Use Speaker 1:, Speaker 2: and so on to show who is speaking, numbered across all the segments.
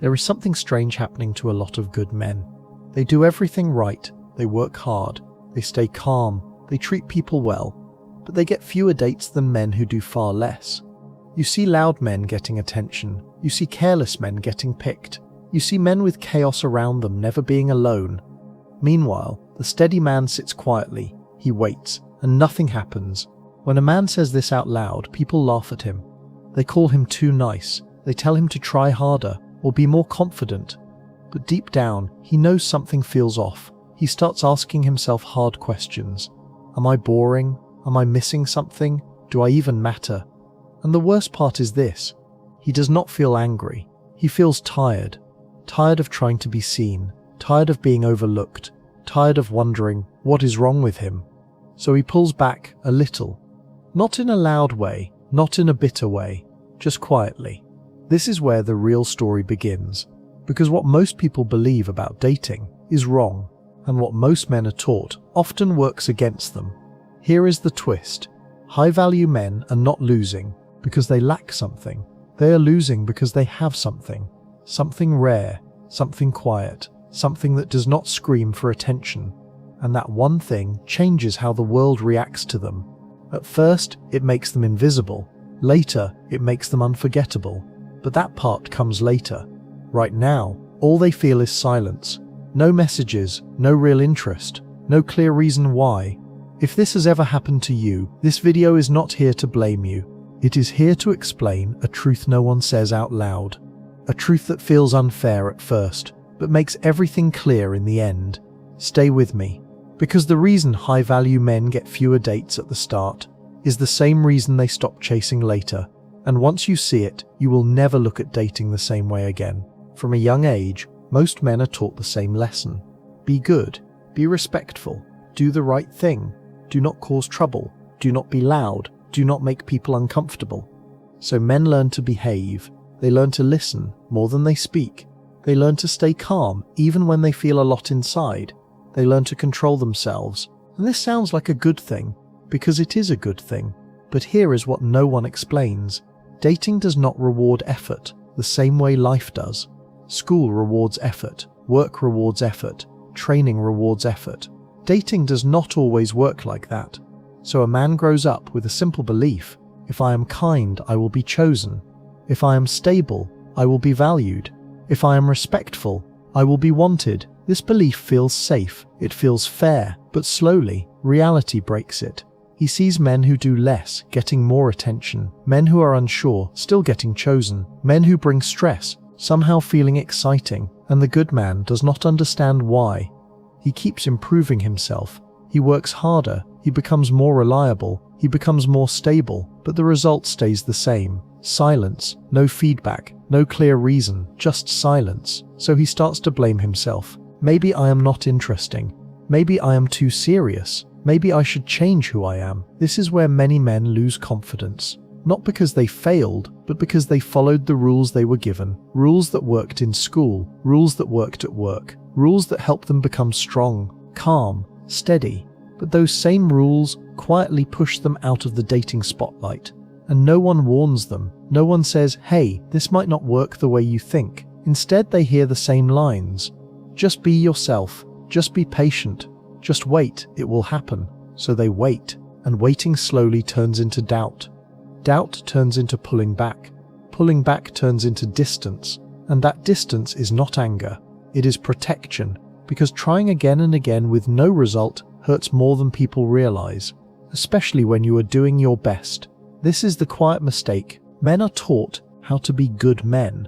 Speaker 1: There is something strange happening to a lot of good men. They do everything right, they work hard, they stay calm, they treat people well, but they get fewer dates than men who do far less. You see loud men getting attention, you see careless men getting picked, you see men with chaos around them never being alone. Meanwhile, the steady man sits quietly, he waits, and nothing happens. When a man says this out loud, people laugh at him. They call him too nice, they tell him to try harder, or be more confident. But deep down, he knows something feels off. He starts asking himself hard questions. Am I boring? Am I missing something? Do I even matter? And the worst part is this. He does not feel angry. He feels tired. Tired of trying to be seen. Tired of being overlooked. Tired of wondering what is wrong with him. So he pulls back a little. Not in a loud way, not in a bitter way, just quietly. This is where the real story begins. Because what most people believe about dating is wrong, and what most men are taught often works against them. Here is the twist. High-value men are not losing because they lack something. They are losing because they have something. Something rare, something quiet, something that does not scream for attention. And that one thing changes how the world reacts to them. At first, it makes them invisible. Later, it makes them unforgettable. But that part comes later. Right now, all they feel is silence. No messages, no real interest, no clear reason why. If this has ever happened to you, this video is not here to blame you. It is here to explain a truth no one says out loud. A truth that feels unfair at first, but makes everything clear in the end. Stay with me. Because the reason high-value men get fewer dates at the start is the same reason they stop chasing later. And once you see it, you will never look at dating the same way again. From a young age, most men are taught the same lesson. Be good, be respectful, do the right thing, do not cause trouble, do not be loud, do not make people uncomfortable. So men learn to behave, they learn to listen more than they speak, they learn to stay calm even when they feel a lot inside, they learn to control themselves. And this sounds like a good thing, because it is a good thing. But here is what no one explains. Dating does not reward effort the same way life does. School rewards effort, work rewards effort, training rewards effort. Dating does not always work like that. So a man grows up with a simple belief: if I am kind, I will be chosen. If I am stable, I will be valued. If I am respectful, I will be wanted. This belief feels safe, it feels fair, but slowly, reality breaks it. He sees men who do less, getting more attention, men who are unsure, still getting chosen, men who bring stress, somehow feeling exciting, and the good man does not understand why. He keeps improving himself, he works harder, he becomes more reliable, he becomes more stable, but the result stays the same. Silence, no feedback, no clear reason, just silence. So he starts to blame himself. Maybe I am not interesting. Maybe I am too serious. Maybe I should change who I am. This is where many men lose confidence. Not because they failed, but because they followed the rules they were given. Rules that worked in school, rules that worked at work, rules that helped them become strong, calm, steady. But those same rules quietly push them out of the dating spotlight. And no one warns them. No one says, hey, this might not work the way you think. Instead, they hear the same lines. Just be yourself. Just be patient. Just wait, it will happen. So they wait, and waiting slowly turns into doubt. Doubt turns into pulling back. Pulling back turns into distance. And that distance is not anger, it is protection. Because trying again and again with no result hurts more than people realize. Especially when you are doing your best. This is the quiet mistake. Men are taught how to be good men,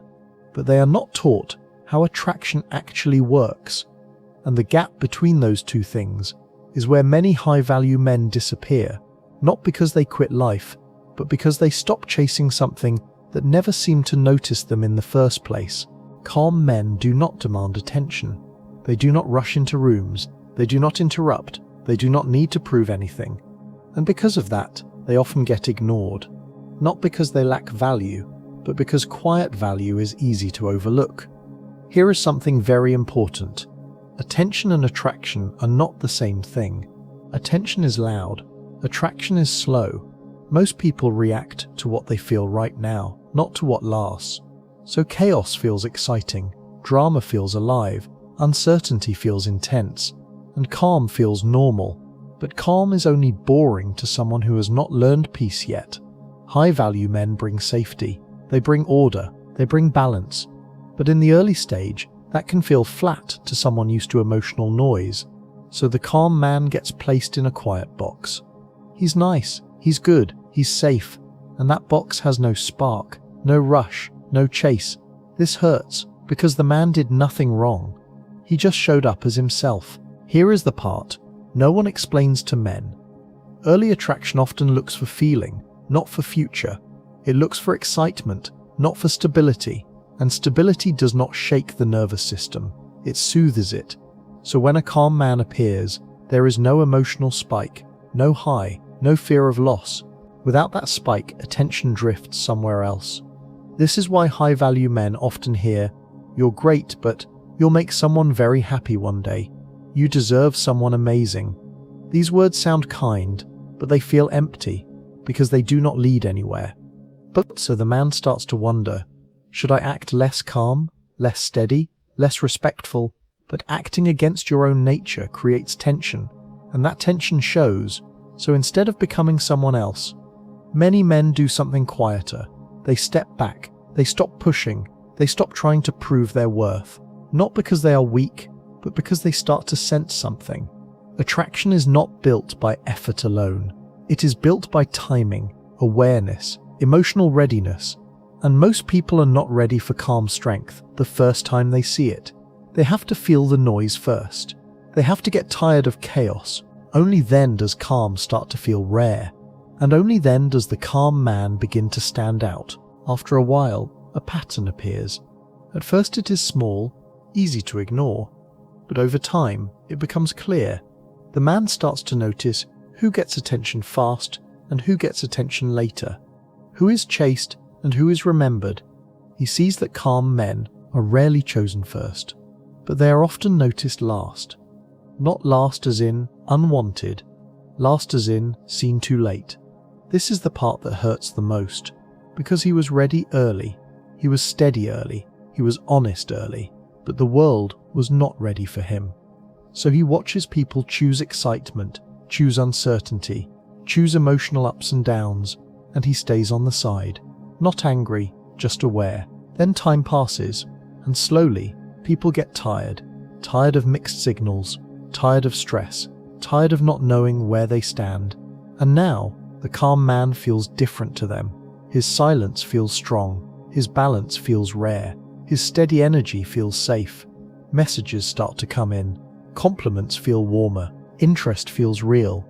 Speaker 1: but they are not taught how attraction actually works. And the gap between those two things is where many high-value men disappear, not because they quit life, but because they stop chasing something that never seemed to notice them in the first place. Calm men do not demand attention. They do not rush into rooms. They do not interrupt. They do not need to prove anything. And because of that, they often get ignored. Not because they lack value, but because quiet value is easy to overlook. Here is something very important. Attention and attraction are not the same thing. Attention is loud. Attraction is slow. Most people react to what they feel right now, not to what lasts. So chaos feels exciting, drama feels alive, uncertainty feels intense, and calm feels normal. But calm is only boring to someone who has not learned peace yet. High-value men bring safety, they bring order, they bring balance. But in the early stage, that can feel flat to someone used to emotional noise. So the calm man gets placed in a quiet box. He's nice, he's good, he's safe, and that box has no spark, no rush, no chase. This hurts, because the man did nothing wrong. He just showed up as himself. Here is the part no one explains to men. Early attraction often looks for feeling, not for future. It looks for excitement, not for stability. And stability does not shake the nervous system, it soothes it. So when a calm man appears, there is no emotional spike, no high, no fear of loss. Without that spike, attention drifts somewhere else. This is why high-value men often hear, "You're great, but you'll make someone very happy one day. You deserve someone amazing." These words sound kind, but they feel empty, because they do not lead anywhere. But so the man starts to wonder, should I act less calm, less steady, less respectful? But acting against your own nature creates tension, and that tension shows. So instead of becoming someone else, many men do something quieter. They step back, they stop pushing, they stop trying to prove their worth. Not because they are weak, but because they start to sense something. Attraction is not built by effort alone. It is built by timing, awareness, emotional readiness. And most people are not ready for calm strength the first time they see it. They have to feel the noise first. They have to get tired of chaos. Only then does calm start to feel rare. And only then does the calm man begin to stand out. After a while, a pattern appears. At first it is small, easy to ignore. But over time, it becomes clear. The man starts to notice who gets attention fast and who gets attention later. Who is chased and who is remembered. He sees that calm men are rarely chosen first, but they are often noticed last. Not last as in unwanted, last as in seen too late. This is the part that hurts the most, because he was ready early, he was steady early, he was honest early, but the world was not ready for him. So he watches people choose excitement, choose uncertainty, choose emotional ups and downs, and he stays on the side. Not angry, just aware. Then time passes, and slowly, people get tired. Tired of mixed signals, tired of stress, tired of not knowing where they stand. And now, the calm man feels different to them. His silence feels strong, his balance feels rare, his steady energy feels safe. Messages start to come in, compliments feel warmer, interest feels real.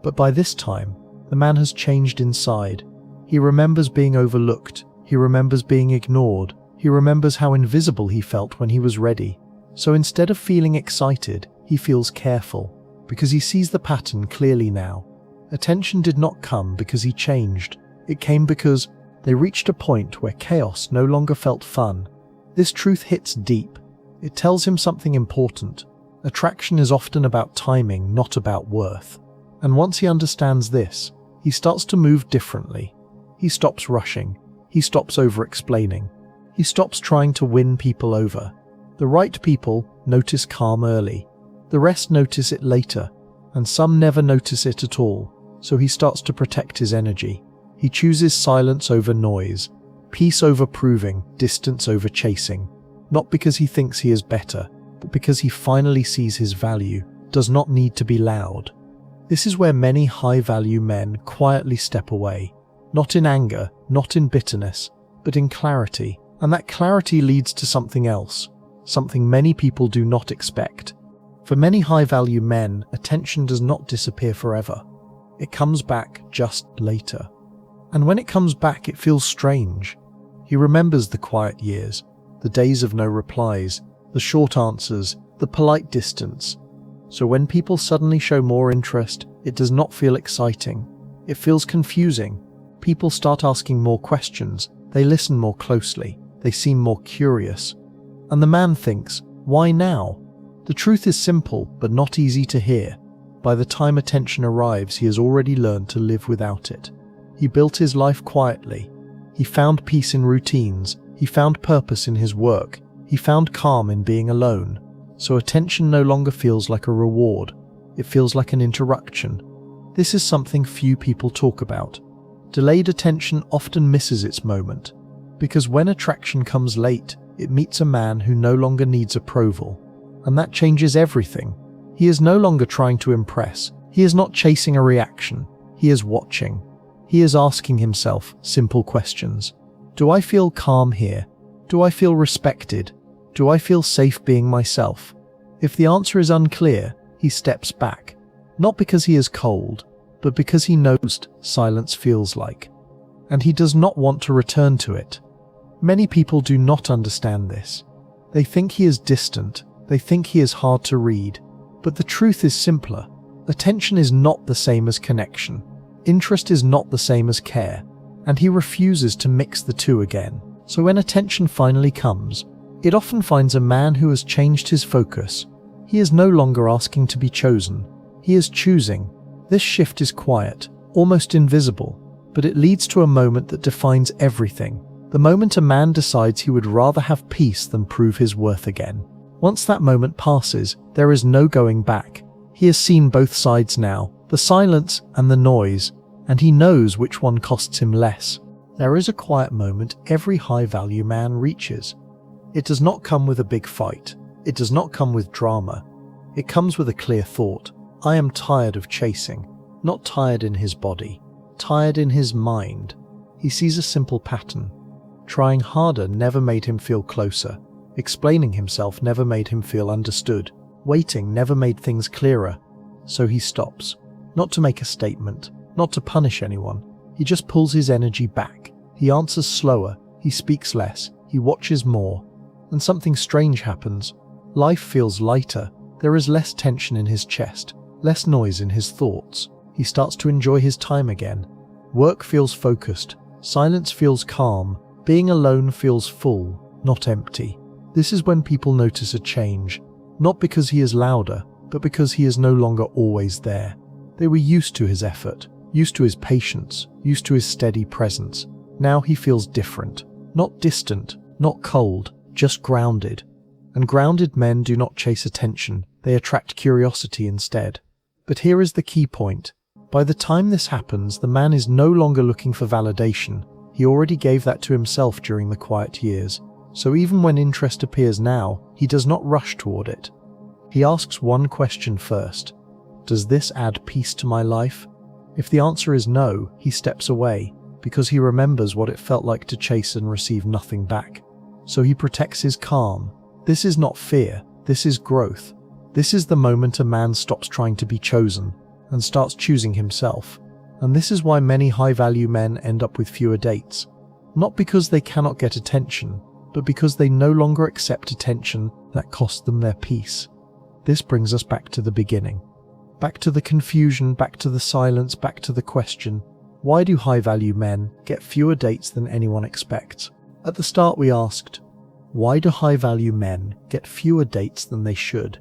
Speaker 1: But by this time, the man has changed inside. He remembers being overlooked, he remembers being ignored, he remembers how invisible he felt when he was ready. So instead of feeling excited, he feels careful, because he sees the pattern clearly now. Attention did not come because he changed, it came because they reached a point where chaos no longer felt fun. This truth hits deep. It tells him something important. Attraction is often about timing, not about worth. And once he understands this, he starts to move differently. He stops rushing. He stops over-explaining. He stops trying to win people over. The right people notice calm early. The rest notice it later, and some never notice it at all. So he starts to protect his energy. He chooses silence over noise, peace over proving, distance over chasing. Not because he thinks he is better, but because he finally sees his value, does not need to be loud. This is where many high-value men quietly step away. Not in anger, not in bitterness, but in clarity. And that clarity leads to something else, something many people do not expect. For many high-value men, attention does not disappear forever. It comes back just later. And when it comes back, it feels strange. He remembers the quiet years, the days of no replies, the short answers, the polite distance. So when people suddenly show more interest, it does not feel exciting. It feels confusing. People start asking more questions, they listen more closely, they seem more curious. And the man thinks, why now? The truth is simple, but not easy to hear. By the time attention arrives, he has already learned to live without it. He built his life quietly. He found peace in routines. He found purpose in his work. He found calm in being alone. So attention no longer feels like a reward. It feels like an interruption. This is something few people talk about. Delayed attention often misses its moment, because when attraction comes late, it meets a man who no longer needs approval. And that changes everything. He is no longer trying to impress. He is not chasing a reaction. He is watching. He is asking himself simple questions. Do I feel calm here? Do I feel respected? Do I feel safe being myself? If the answer is unclear, he steps back. Not because he is cold, but because he knows what silence feels like. And he does not want to return to it. Many people do not understand this. They think he is distant. They think he is hard to read. But the truth is simpler. Attention is not the same as connection. Interest is not the same as care. And he refuses to mix the two again. So when attention finally comes, it often finds a man who has changed his focus. He is no longer asking to be chosen. He is choosing. This shift is quiet, almost invisible, but it leads to a moment that defines everything. The moment a man decides he would rather have peace than prove his worth again. Once that moment passes, there is no going back. He has seen both sides now, the silence and the noise, and he knows which one costs him less. There is a quiet moment every high-value man reaches. It does not come with a big fight. It does not come with drama. It comes with a clear thought. I am tired of chasing. Not tired in his body. Tired in his mind. He sees a simple pattern. Trying harder never made him feel closer. Explaining himself never made him feel understood. Waiting never made things clearer. So he stops. Not to make a statement. Not to punish anyone. He just pulls his energy back. He answers slower. He speaks less. He watches more. And something strange happens. Life feels lighter. There is less tension in his chest. Less noise in his thoughts. He starts to enjoy his time again. Work feels focused. Silence feels calm. Being alone feels full, not empty. This is when people notice a change. Not because he is louder, but because he is no longer always there. They were used to his effort, used to his patience, used to his steady presence. Now he feels different. Not distant, not cold, just grounded. And grounded men do not chase attention. They attract curiosity instead. But here is the key point. By the time this happens, the man is no longer looking for validation. He already gave that to himself during the quiet years. So even when interest appears now, he does not rush toward it. He asks one question first. Does this add peace to my life? If the answer is no, he steps away, because he remembers what it felt like to chase and receive nothing back. So he protects his calm. This is not fear. This is growth. This is the moment a man stops trying to be chosen and starts choosing himself. And this is why many high-value men end up with fewer dates. Not because they cannot get attention, but because they no longer accept attention that costs them their peace. This brings us back to the beginning. Back to the confusion, back to the silence, back to the question, why do high-value men get fewer dates than anyone expects? At the start we asked, why do high-value men get fewer dates than they should?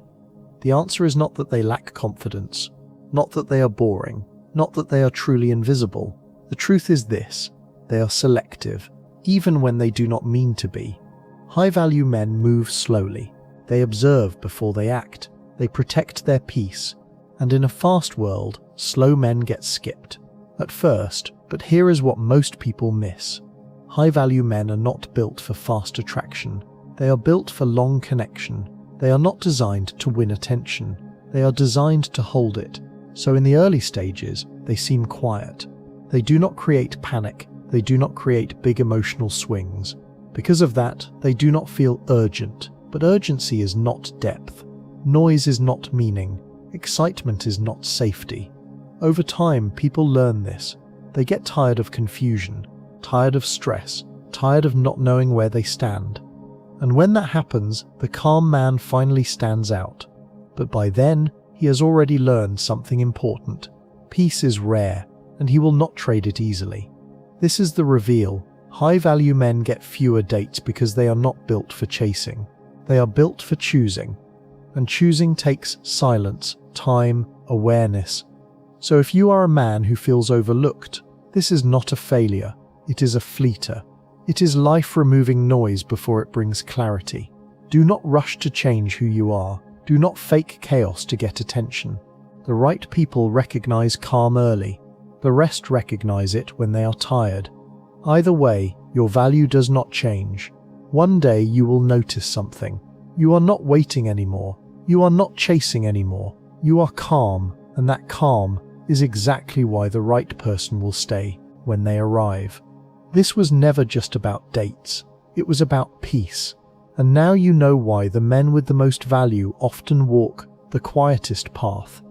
Speaker 1: The answer is not that they lack confidence, not that they are boring, not that they are truly invisible. The truth is this: they are selective, even when they do not mean to be. High-value men move slowly. They observe before they act. They protect their peace. And in a fast world, slow men get skipped. At first, but here is what most people miss. High-value men are not built for fast attraction. They are built for long connection. They are not designed to win attention. They are designed to hold it. So in the early stages, they seem quiet. They do not create panic. They do not create big emotional swings. Because of that, they do not feel urgent. But urgency is not depth. Noise is not meaning. Excitement is not safety. Over time, people learn this. They get tired of confusion, tired of stress, tired of not knowing where they stand. And when that happens, the calm man finally stands out. But by then, he has already learned something important. Peace is rare, and he will not trade it easily. This is the reveal. High-value men get fewer dates because they are not built for chasing. They are built for choosing. And choosing takes silence, time, awareness. So if you are a man who feels overlooked, this is not a failure. It is a fleeter. It is life removing noise before it brings clarity. Do not rush to change who you are. Do not fake chaos to get attention. The right people recognize calm early. The rest recognize it when they are tired. Either way, your value does not change. One day you will notice something. You are not waiting anymore. You are not chasing anymore. You are calm, and that calm is exactly why the right person will stay when they arrive. This was never just about dates. It was about peace. And now you know why the men with the most value often walk the quietest path.